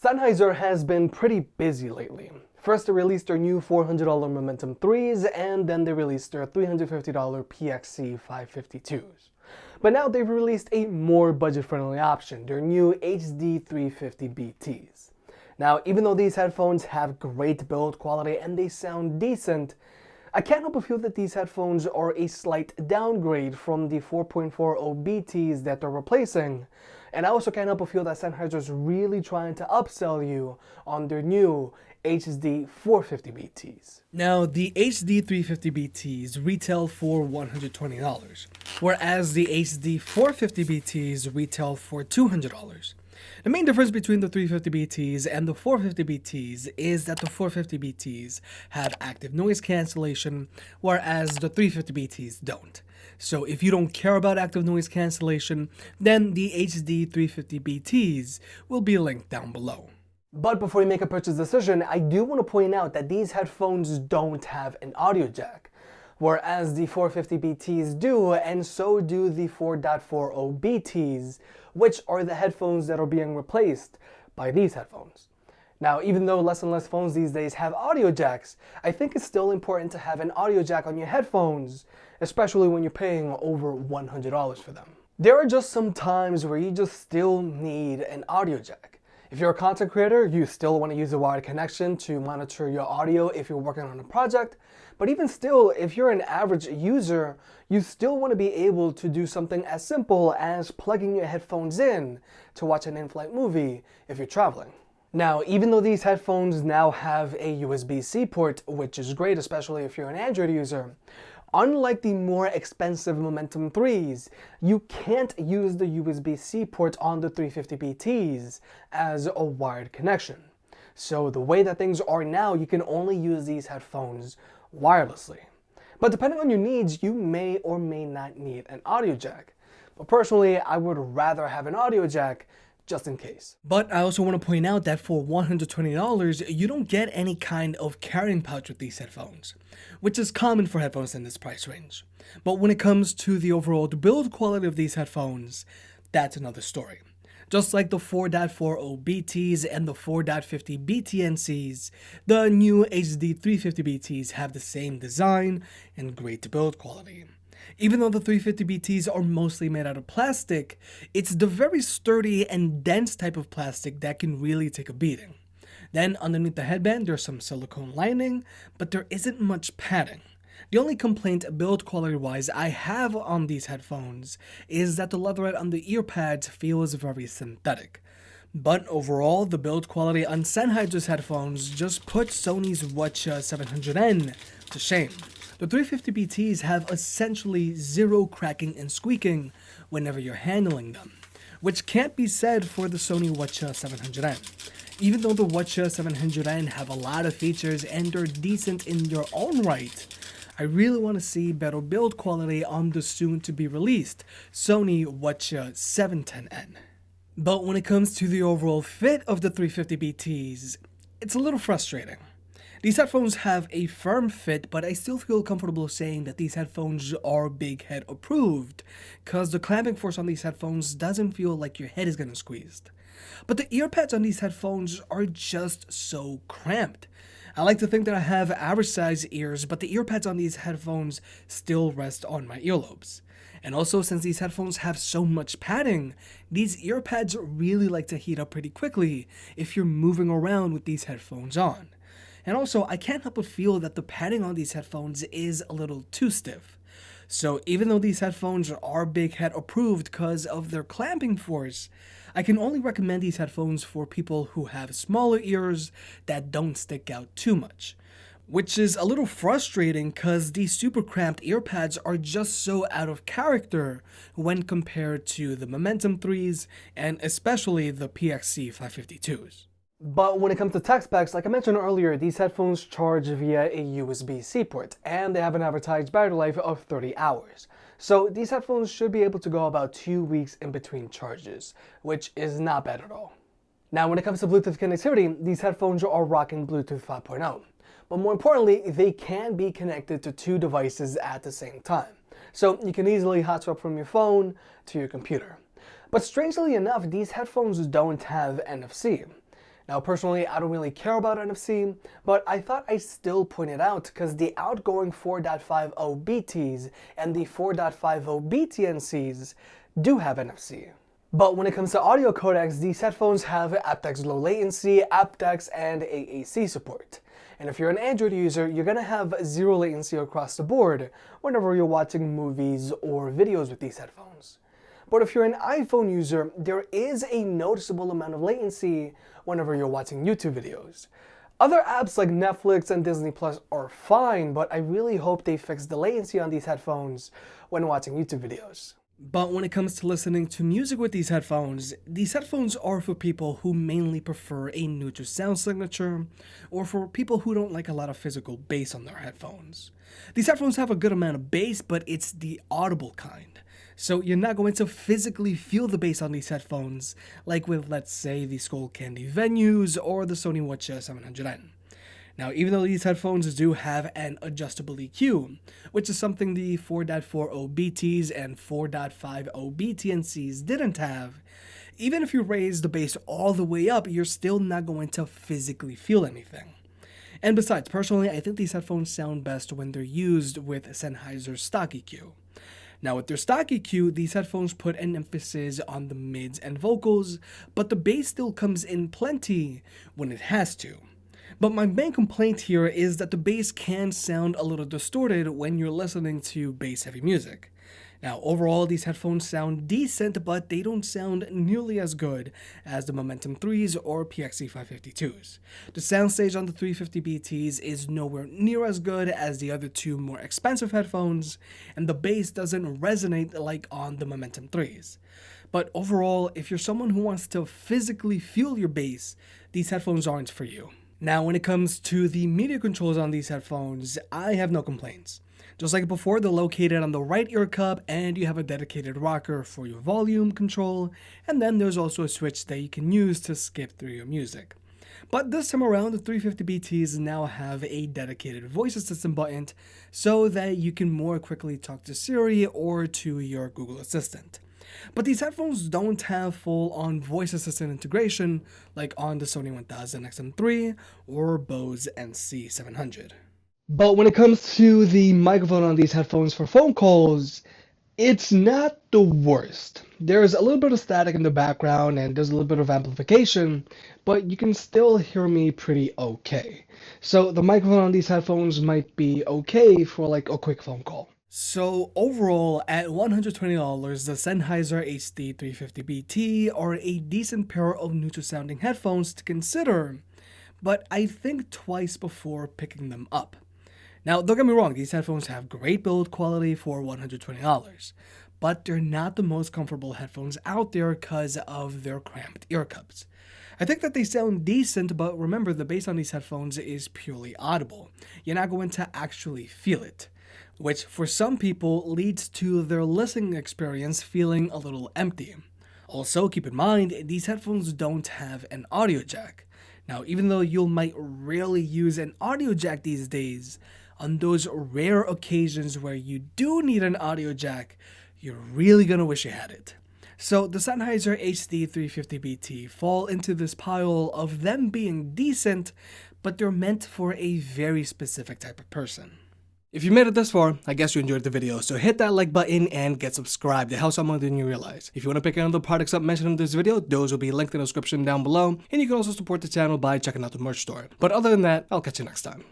Sennheiser has been pretty busy lately. First, they released their new $400 Momentum 3s, and then they released their $350 PXC 552s. But now they've released a more budget-friendly option, their new HD 350 BTs. Now, even though these headphones have great build quality and they sound decent, I can't help but feel that these headphones are a slight downgrade from the 4.40 BTs that they're replacing. And I also can't help but feel that Sennheiser's really trying to upsell you on their new HD 450 BTs. Now, the HD 350 BTs retail for $120, whereas the HD 450 BTs retail for $200. The main difference between the 350 BTs and the 450 BTs is that the 450 BTs have active noise cancellation, whereas the 350 BTs don't. So if you don't care about active noise cancellation, then the HD 350 BTs will be linked down below. But before you make a purchase decision, I do want to point out that these headphones don't have an audio jack, whereas the 450 BTs do, and so do the 4.40 BTs, which are the headphones that are being replaced by these headphones. Now, even though less and less phones these days have audio jacks, I think it's still important to have an audio jack on your headphones, especially when you're paying over $100 for them. There are just some times where you just still need an audio jack. If you're a content creator, you still want to use a wired connection to monitor your audio if you're working on a project. But even still, if you're an average user, you still want to be able to do something as simple as plugging your headphones in to watch an in-flight movie if you're traveling. Now, even though these headphones now have a USB-C port, which is great, especially if you're an Android user, unlike the more expensive Momentum 3s, you can't use the USB-C port on the 350 BTs as a wired connection. So the way that things are now, you can only use these headphones wirelessly. But depending on your needs, you may or may not need an audio jack. But personally, I would rather have an audio jack just in case. But I also want to point out that for $120, you don't get any kind of carrying pouch with these headphones, which is common for headphones in this price range. But when it comes to the overall build quality of these headphones, that's another story. Just like the 4.40 BTs and the 4.50 BTNCs, the new HD 350 BTs have the same design and great build quality. Even though the 350 BTs are mostly made out of plastic, it's the very sturdy and dense type of plastic that can really take a beating. Then underneath the headband there's some silicone lining, but there isn't much padding. The only complaint build quality wise I have on these headphones is that the leatherette on the ear pads feels very synthetic. But overall, the build quality on Sennheiser's headphones just puts Sony's Watcha 700N to shame. The 350 BTs have essentially zero cracking and squeaking whenever you're handling them, which can't be said for the Sony Watcha 700N. Even though the Watcha 700N have a lot of features and they're decent in their own right, I really want to see better build quality on the soon-to-be-released Sony Watcha 710N. But when it comes to the overall fit of the 350 BTs, it's a little frustrating. These headphones have a firm fit, but I still feel comfortable saying that these headphones are big head approved, cause the clamping force on these headphones doesn't feel like your head is getting squeezed. But the ear pads on these headphones are just so cramped. I like to think that I have average size ears, but the ear pads on these headphones still rest on my earlobes. And also, since these headphones have so much padding, these ear pads really like to heat up pretty quickly if you're moving around with these headphones on. And also, I can't help but feel that the padding on these headphones is a little too stiff. So even though these headphones are big head approved because of their clamping force, I can only recommend these headphones for people who have smaller ears that don't stick out too much. Which is a little frustrating because these super cramped ear pads are just so out of character when compared to the Momentum 3s and especially the PXC 552s. But when it comes to tech specs, like I mentioned earlier, these headphones charge via a USB-C port, and they have an advertised battery life of 30 hours. So these headphones should be able to go about 2 weeks in between charges, which is not bad at all. Now, when it comes to Bluetooth connectivity, these headphones are rocking Bluetooth 5.0. But more importantly, they can be connected to 2 devices at the same time. So you can easily hotspot from your phone to your computer. But strangely enough, these headphones don't have NFC. Now, personally, I don't really care about NFC, but I thought I'd still point it out because the outgoing 4.50 BTs and the 4.50 BTNCs do have NFC. But when it comes to audio codecs, these headphones have aptX low latency, aptX, and AAC support. And if you're an Android user, you're gonna have zero latency across the board whenever you're watching movies or videos with these headphones. But if you're an iPhone user, there is a noticeable amount of latency whenever you're watching YouTube videos. Other apps like Netflix and Disney Plus are fine, but I really hope they fix the latency on these headphones when watching YouTube videos. But when it comes to listening to music with these headphones are for people who mainly prefer a neutral sound signature, or for people who don't like a lot of physical bass on their headphones. These headphones have a good amount of bass, but it's the audible kind. So you're not going to physically feel the bass on these headphones, like with, let's say, the Skullcandy Venues or the Sony Watch 700N. Now, even though these headphones do have an adjustable EQ, which is something the 4.40 BTs and 4.50 BTNCs didn't have, even if you raise the bass all the way up, you're still not going to physically feel anything. And besides, personally, I think these headphones sound best when they're used with Sennheiser's stock EQ. Now, with their stock EQ, these headphones put an emphasis on the mids and vocals, but the bass still comes in plenty when it has to. But my main complaint here is that the bass can sound a little distorted when you're listening to bass-heavy music. Now, overall, these headphones sound decent, but they don't sound nearly as good as the Momentum 3s or PXE 552s. The soundstage on the 350 BTs is nowhere near as good as the other two more expensive headphones, and the bass doesn't resonate like on the Momentum 3s. But overall, if you're someone who wants to physically feel your bass, these headphones aren't for you. Now, when it comes to the media controls on these headphones, I have no complaints. Just like before, they're located on the right ear cup, and you have a dedicated rocker for your volume control, and then there's also a switch that you can use to skip through your music. But this time around, the 350 BTs now have a dedicated voice assistant button so that you can more quickly talk to Siri or to your Google Assistant. But these headphones don't have full-on voice assistant integration like on the Sony 1000 XM3 or Bose NC700. But when it comes to the microphone on these headphones for phone calls, it's not the worst. There's a little bit of static in the background and there's a little bit of amplification, but you can still hear me pretty okay. So the microphone on these headphones might be okay for like a quick phone call. So overall, at $120, the Sennheiser HD350BT are a decent pair of neutral sounding headphones to consider, but I think twice before picking them up. Now, don't get me wrong, these headphones have great build quality for $120, but they're not the most comfortable headphones out there because of their cramped ear cups. I think that they sound decent, but remember, the bass on these headphones is purely audible. You're not going to actually feel it, which for some people leads to their listening experience feeling a little empty. Also, keep in mind, these headphones don't have an audio jack. Now, even though you might rarely use an audio jack these days, on those rare occasions where you do need an audio jack, you're really gonna wish you had it. So the Sennheiser HD350BT fall into this pile of them being decent, but they're meant for a very specific type of person. If you made it this far, I guess you enjoyed the video, so hit that like button and get subscribed. It helps out more than you realize. If you want to pick any of the products up mentioned in this video, those will be linked in the description down below, and you can also support the channel by checking out the merch store. But other than that, I'll catch you next time.